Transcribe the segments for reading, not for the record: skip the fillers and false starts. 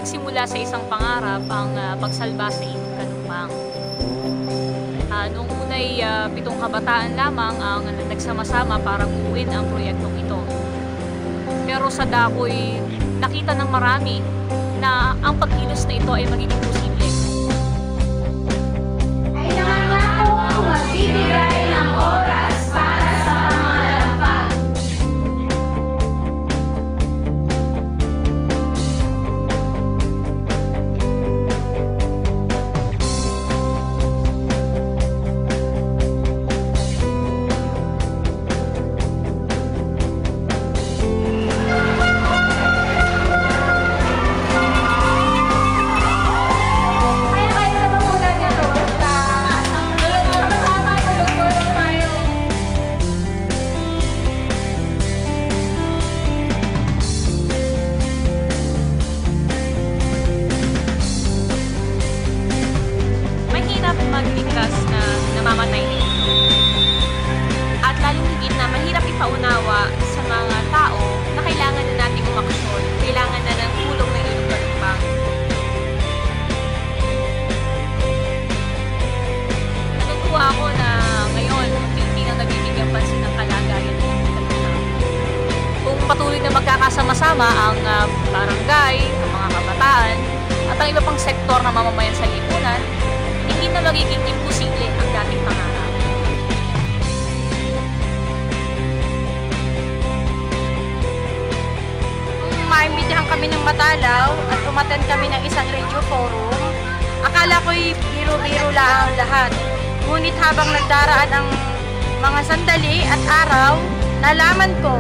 Nagsimula sa isang pangarap ang pagsalba sa Ilog Kalumpang. Noong una'y 7 kabataan lamang ang nagsama-sama para buuin ang proyektong ito. Pero sa dako'y nakita ng marami na ang pagkilos na ito ay magiging posible. Ay nangangako magbibigay ng oras para sa pangalampag. Magligtas na namamatay na ito. At lalong higit na mahirap ipaunawa sa mga tao na kailangan na nating umaksyon, kailangan na ng tulong ng Ilog Kalumpang. Natutuwa ako na ngayon hindi na nabibigyan pansin ng kalagayan ng Ilog Kalumpang. Kung patuloy na magkakasama-sama ang barangay, ang mga kabataan, at ang iba pang sektor na mamamayan sa lipunan, hindi na magiging imposible ang dating pangarap. Kung maimbitahan kami ng Matalaw at umattend kami ng isang radio forum, akala ko'y biro-biro lang ang lahat. Ngunit habang nagdaraan ang mga sandali at araw, nalaman ko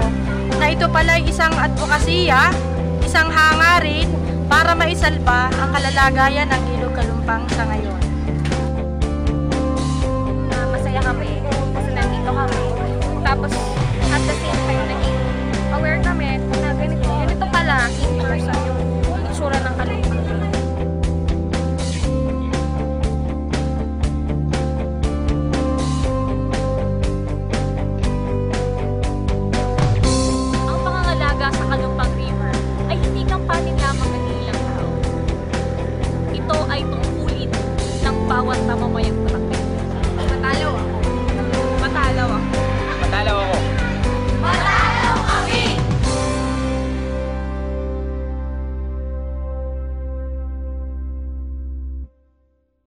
na ito pala'y isang advokasya, isang hangarin para maisalba ang kalalagayan ng Ilog Kalumpang sa ngayon. Masaya kami